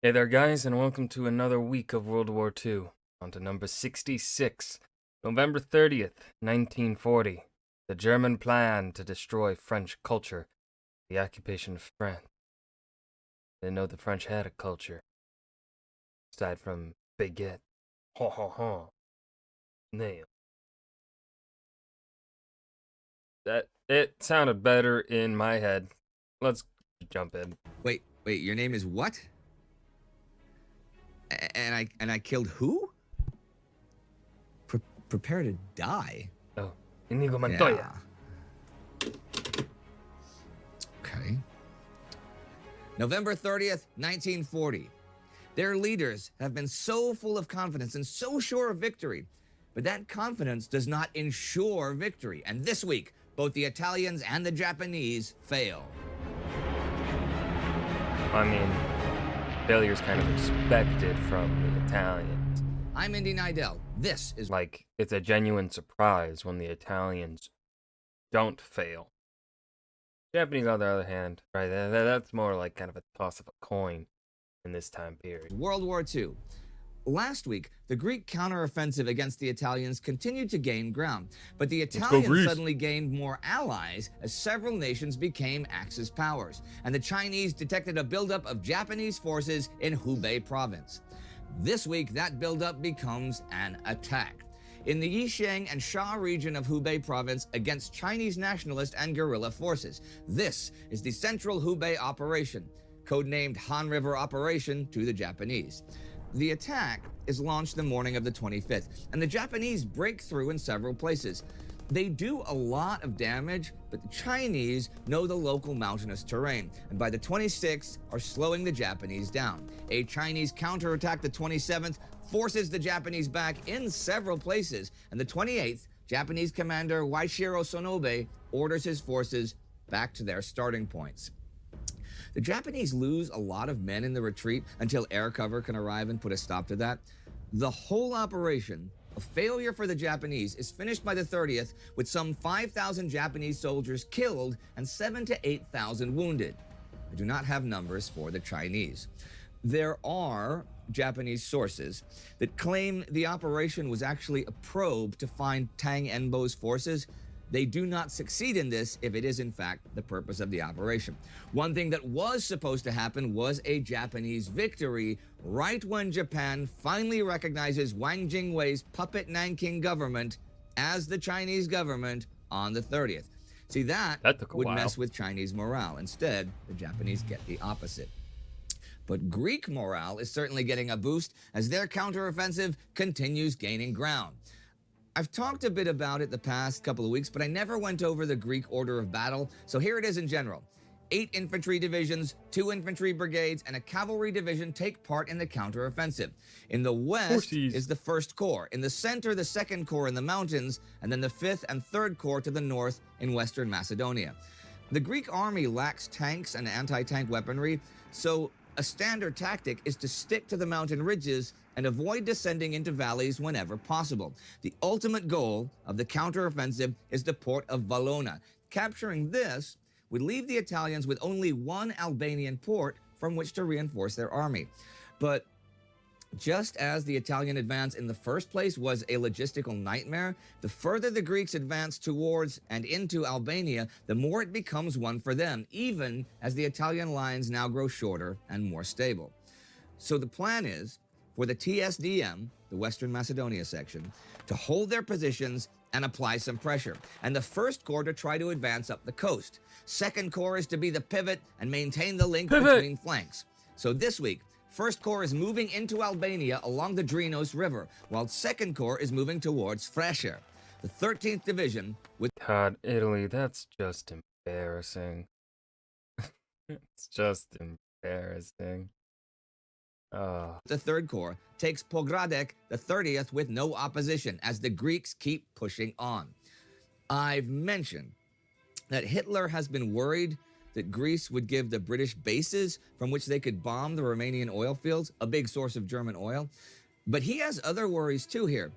Hey there, guys, and welcome to another week of World War II. On to number 66, November 30th, 1940. The German plan to destroy French culture, the occupation of France. Didn't know the French had a culture, aside from baguette. Ha ha ha. Nail. It sounded better in my head. Let's jump in. Wait, your name is what? And I killed who? Prepare to die? Oh, Inigo Montoya. Yeah. Okay. November 30th, 1940. Their leaders have been so full of confidence and so sure of victory, but that confidence does not ensure victory. And this week, both the Italians and the Japanese fail. I mean, failure's kind of expected from the Italians. I'm Indy Nidell. This is Like, it's a genuine surprise when the Italians don't fail. Japanese, on the other hand, right, that's more like kind of a toss of a coin in this time period. World War II. Last week, the Greek counteroffensive against the Italians continued to gain ground, but the Italians suddenly gained more allies as several nations became Axis powers, and the Chinese detected a buildup of Japanese forces in Hubei province. This week, that buildup becomes an attack in the Yixiang and Sha region of Hubei province against Chinese nationalist and guerrilla forces. This is the Central Hubei Operation, codenamed Han River Operation to the Japanese. The attack is launched the morning of the 25th, and the Japanese break through in several places. They do a lot of damage, but the Chinese know the local mountainous terrain, and by the 26th are slowing the Japanese down. A Chinese counterattack the 27th forces the Japanese back in several places, and the 28th, Japanese commander Waishiro Sonobe orders his forces back to their starting points. The Japanese lose a lot of men in the retreat until air cover can arrive and put a stop to that. The whole operation, a failure for the Japanese, is finished by the 30th with some 5,000 Japanese soldiers killed and 7,000 to 8,000 wounded. I do not have numbers for the Chinese. There are Japanese sources that claim the operation was actually a probe to find Tang Enbo's forces. They do not succeed in this if it is in fact the purpose of the operation. One thing that was supposed to happen was a Japanese victory right when Japan finally recognizes Wang Jingwei's puppet Nanking government as the Chinese government on the 30th. See, that took a would while. mess with Chinese morale. Instead, the Japanese get the opposite. But Greek morale is certainly getting a boost as their counteroffensive continues gaining ground. I've talked a bit about it the past couple of weeks, but I never went over the Greek order of battle, so here it is in general. 8 infantry divisions, 2 infantry brigades, and a cavalry division take part in the counteroffensive. In the west is the 1st Corps, in the center the 2nd Corps in the mountains, and then the 5th and 3rd Corps to the north in western Macedonia. The Greek army lacks tanks and anti-tank weaponry, so a standard tactic is to stick to the mountain ridges and avoid descending into valleys whenever possible. The ultimate goal of the counteroffensive is the port of Valona. Capturing this would leave the Italians with only one Albanian port from which to reinforce their army. But just as the Italian advance in the first place was a logistical nightmare, the further the Greeks advance towards and into Albania, the more it becomes one for them, even as the Italian lines now grow shorter and more stable. So the plan is for the TSDM, the Western Macedonia section, to hold their positions and apply some pressure, and the 1st Corps to try to advance up the coast. 2nd Corps is to be the pivot and maintain the link between flanks. So this week, 1st Corps is moving into Albania along the Drinos River, while 2nd Corps is moving towards Fresher. The 13th Division with God, Italy, that's just embarrassing. It's just embarrassing. the 3rd Corps takes Pogradec, the 30th, with no opposition as the Greeks keep pushing on. I've mentioned that Hitler has been worried that Greece would give the British bases from which they could bomb the Romanian oil fields, a big source of German oil. But he has other worries too here.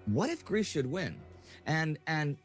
What if Greece should win? And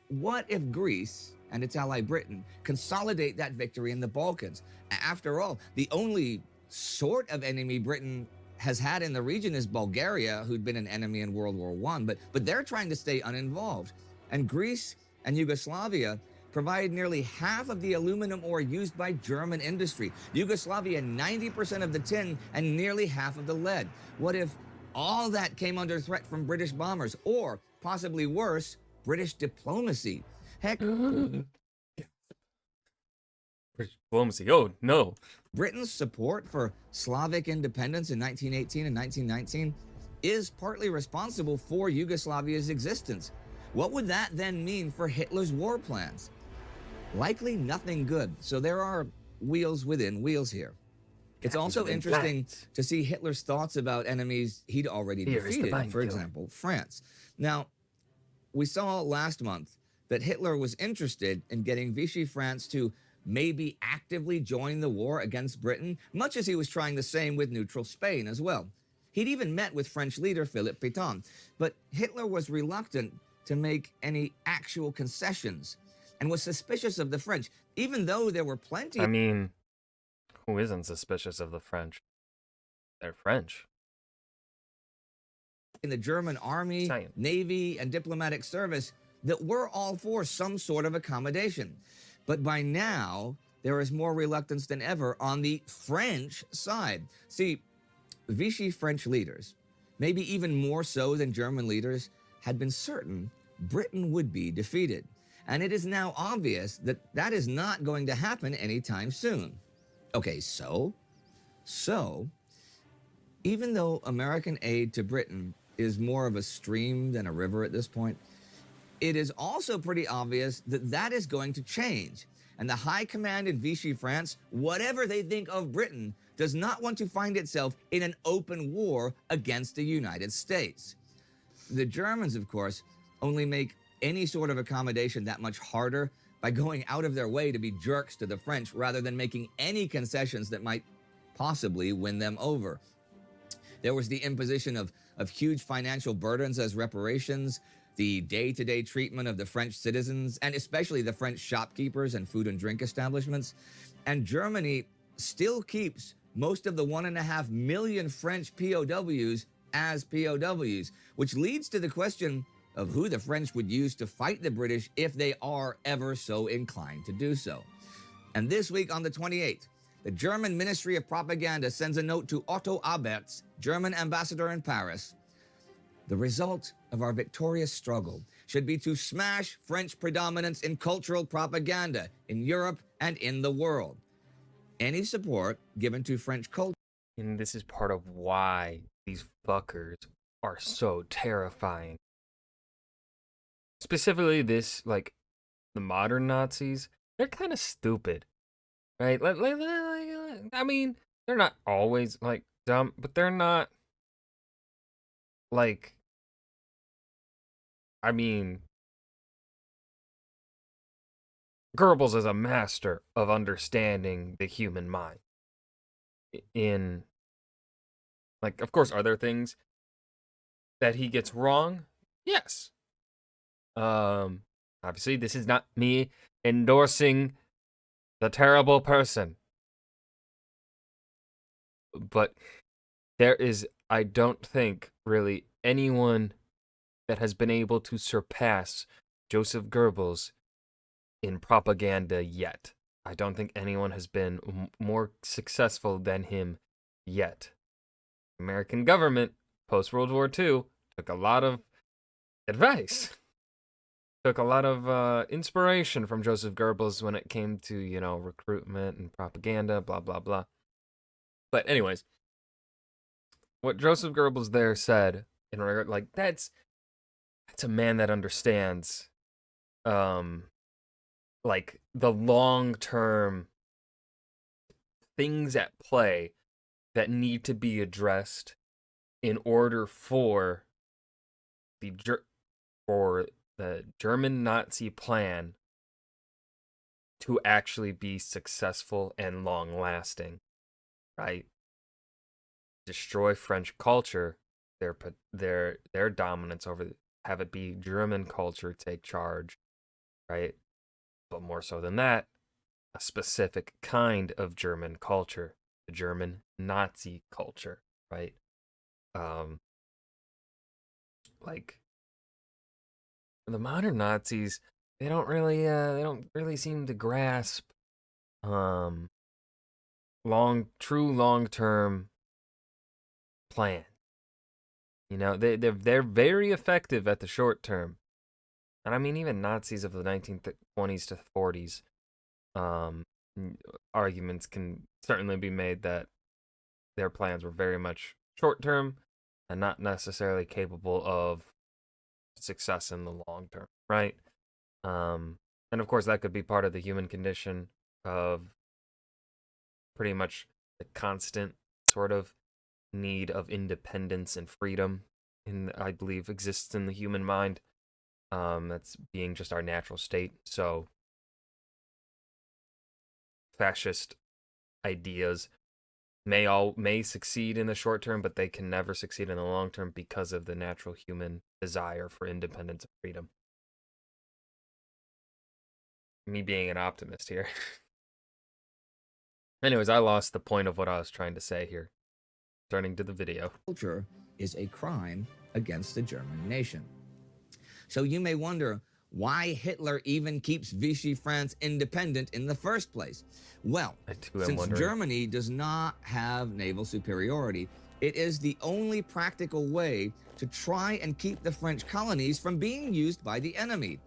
what if Greece and its ally Britain consolidate that victory in the Balkans? After all, the only sort of enemy Britain has had in the region is Bulgaria, who'd been an enemy in World War I, but they're trying to stay uninvolved. And Greece and Yugoslavia provide nearly half of the aluminum ore used by German industry. Yugoslavia, 90% of the tin and nearly half of the lead. What if all that came under threat from British bombers, or possibly worse, British diplomacy? Heck, British diplomacy. Oh, no. Britain's support for Slavic independence in 1918 and 1919 is partly responsible for Yugoslavia's existence. What would that then mean for Hitler's war plans? Likely nothing good, so there are wheels within wheels here. It's also interesting to see Hitler's thoughts about enemies he'd already defeated, for example, France. Now, we saw last month that Hitler was interested in getting Vichy France to maybe actively join the war against Britain, much as he was trying the same with neutral Spain as well. He'd even met with French leader Philippe Pétain, but Hitler was reluctant to make any actual concessions and was suspicious of the French, even though there were plenty... I mean, who isn't suspicious of the French? They're French. ...in the German army, navy, and diplomatic service that were all for some sort of accommodation. But by now, there is more reluctance than ever on the French side. See, Vichy French leaders, maybe even more so than German leaders, had been certain Britain would be defeated. And it is now obvious that that is not going to happen anytime soon. Okay, so, even though American aid to Britain is more of a stream than a river at this point, it is also pretty obvious that that is going to change. And the high command in Vichy France, whatever they think of Britain, does not want to find itself in an open war against the United States. The Germans, of course, only make any sort of accommodation that much harder by going out of their way to be jerks to the French rather than making any concessions that might possibly win them over. There was the imposition of huge financial burdens as reparations, the day-to-day treatment of the French citizens, and especially the French shopkeepers and food and drink establishments. And Germany still keeps most of the 1.5 million French POWs as POWs, which leads to the question of who the French would use to fight the British if they are ever so inclined to do so. And this week on the 28th, the German Ministry of Propaganda sends a note to Otto Aberts, German ambassador in Paris. The result of our victorious struggle should be to smash French predominance in cultural propaganda in Europe and in the world. Any support given to French culture... And this is part of why these fuckers are so terrifying. Specifically this, like, the modern Nazis, they're kind of stupid, right? I mean, they're not always, like, dumb, but they're not, like, I mean, Goebbels is a master of understanding the human mind. In, like, of course, are there things that he gets wrong? Yes. Obviously, this is not me endorsing the terrible person. But there is, I don't think, really anyone that has been able to surpass Joseph Goebbels in propaganda yet. I don't think anyone has been more successful than him yet. American government, post-World War II, took a lot of advice. Took a lot of inspiration from Joseph Goebbels when it came to, you know, recruitment and propaganda, blah, blah, blah. But anyways, what Joseph Goebbels there said, in regard, like, that's a man that understands, like, the long-term things at play that need to be addressed in order for the German Nazi plan to actually be successful and long-lasting, right? Destroy French culture, their dominance over, have it be German culture take charge, right? But more so than that, a specific kind of German culture, the German Nazi culture, right? Um, like the modern Nazis, they don't really seem to grasp um long term plan. You know, they're very effective at the short term. And I mean, even Nazis of the 1920s to 40s, um, arguments can certainly be made that their plans were very much short term and not necessarily capable of success in the long term, right? Um, and of course, that could be part of the human condition of pretty much the constant sort of need of independence and freedom, I believe exists in the human mind. That's being just our natural state. So fascist ideas may succeed in the short term, but they can never succeed in the long term because of the natural human desire for independence and freedom. Me being an optimist here. Anyways, I lost the point of what I was trying to say here. Turning to the video. Culture is a crime against the German nation. So you may wonder why Hitler even keeps Vichy France independent in the first place. Well, since Germany does not have naval superiority, it is the only practical way to try and keep the French colonies from being used by the enemy.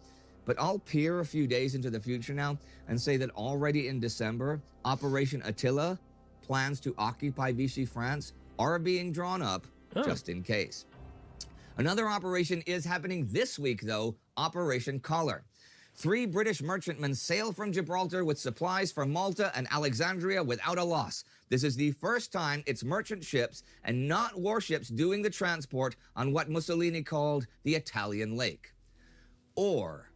But I'll peer a few days into the future now and say that already in December, Operation Attila, plans to occupy Vichy France, are being drawn up just in case. Another operation is happening this week, though, Operation Collar. 3 British merchantmen sail from Gibraltar with supplies from Malta and Alexandria without a loss. This is the first time it's merchant ships and not warships doing the transport on what Mussolini called the Italian Lake. Or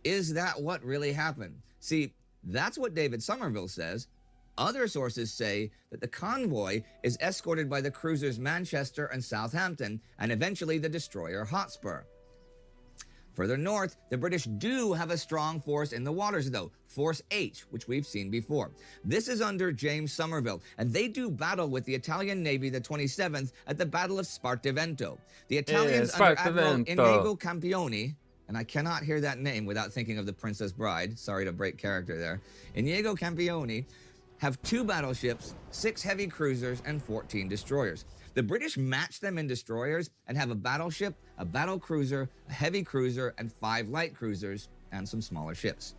is that what really happened? See, that's what David Somerville says. Other sources say that the convoy is escorted by the cruisers Manchester and Southampton, and eventually the destroyer Hotspur. Further north, the British do have a strong force in the waters, though, Force H, which we've seen before. This is under James Somerville, and they do battle with the Italian Navy the 27th at the Battle of Spartivento. The Italians under Admiral Inigo Campioni, and I cannot hear that name without thinking of the Princess Bride, sorry to break character there, Inigo Campioni, have 2 battleships, 6 heavy cruisers, and 14 destroyers. The British match them in destroyers and have a battleship, a battle cruiser, a heavy cruiser, and 5 light cruisers, and some smaller ships.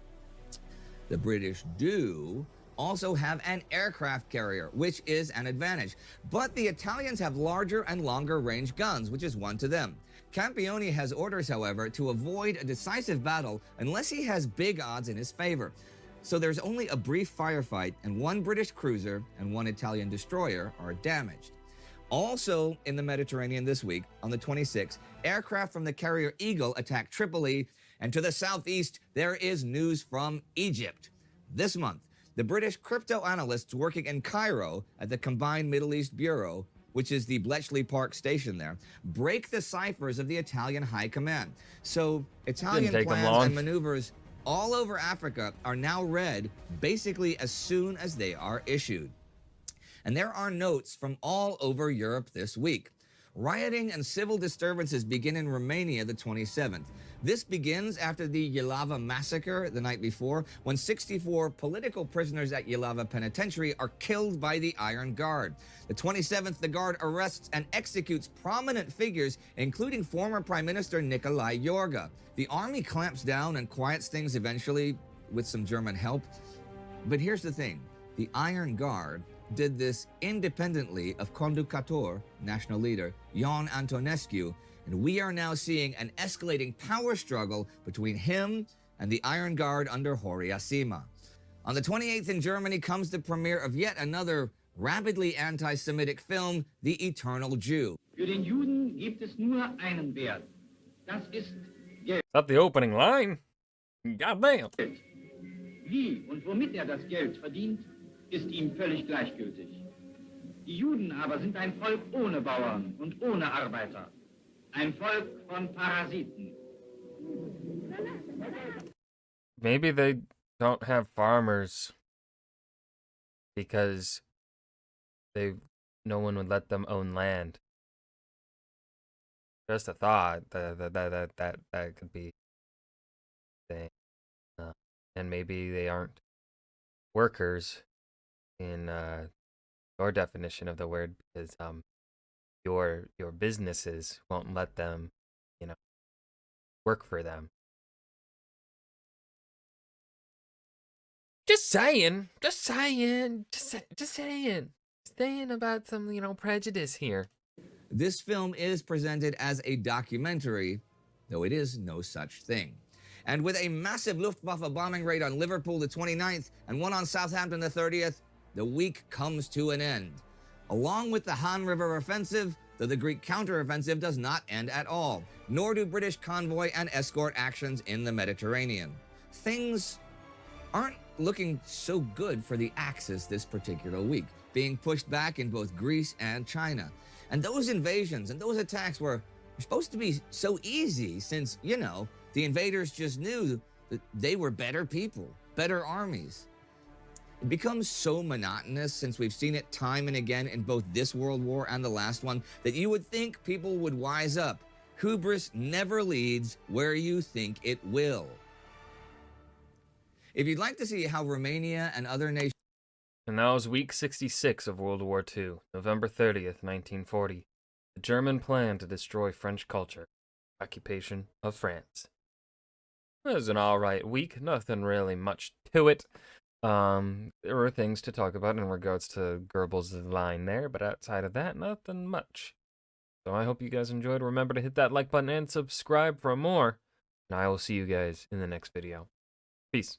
The British do also have an aircraft carrier, which is an advantage. But the Italians have larger and longer range guns, which is one to them. Campioni has orders, however, to avoid a decisive battle unless he has big odds in his favor. So there's only a brief firefight, and 1 British cruiser and 1 Italian destroyer are damaged. Also in the Mediterranean this week, on the 26th, aircraft from the carrier Eagle attacked Tripoli, and to the southeast, there is news from Egypt. This month, the British crypto analysts working in Cairo at the Combined Middle East Bureau, which is the Bletchley Park station there, break the ciphers of the Italian High Command. So Italian plans and maneuvers all over Africa are now read basically as soon as they are issued. And there are notes from all over Europe this week. Rioting and civil disturbances begin in Romania the 27th. This begins after the Yalova massacre the night before, when 64 political prisoners at Yalova Penitentiary are killed by the Iron Guard. The 27th, the Guard arrests and executes prominent figures, including former Prime Minister Nicolae Iorga. The army clamps down and quiets things eventually, with some German help. But here's the thing, the Iron Guard did this independently of Conducător, national leader, Ion Antonescu, and we are now seeing an escalating power struggle between him and the Iron Guard under Horia Sima. On the 28th in Germany comes the premiere of yet another rabidly anti-Semitic film, The Eternal Jew. Für den Juden gibt es nur einen Wert. Das ist Geld. Is that the opening line? Goddamn. Wie und womit das Geld verdient, ist ihm völlig gleichgültig. Die Juden aber sind ein Volk ohne Bauern und ohne Arbeiter. Ein Volk von Parasiten. Maybe they don't have farmers because no one would let them own land. Just a thought that could be thing. And maybe they aren't workers in your definition of the word, because your businesses won't let them, work for them. Just saying about some, prejudice here. This film is presented as a documentary, though it is no such thing. And with a massive Luftwaffe bombing raid on Liverpool the 29th and one on Southampton the 30th, the week comes to an end. Along with the Han River offensive, though the Greek counteroffensive does not end at all, nor do British convoy and escort actions in the Mediterranean. Things aren't looking so good for the Axis this particular week, being pushed back in both Greece and China. And those invasions and those attacks were supposed to be so easy since, the invaders just knew that they were better people, better armies. It becomes so monotonous, since we've seen it time and again in both this World War and the last one, that you would think people would wise up. Hubris never leads where you think it will. If you'd like to see how Romania and other nations... And that was week 66 of World War II, November 30th, 1940. The German plan to destroy French culture. Occupation of France. It was an alright week, nothing really much to it. There were things to talk about in regards to Goebbels' line there, but outside of that, nothing much. So I hope you guys enjoyed. Remember to hit that like button and subscribe for more. And I will see you guys in the next video. Peace.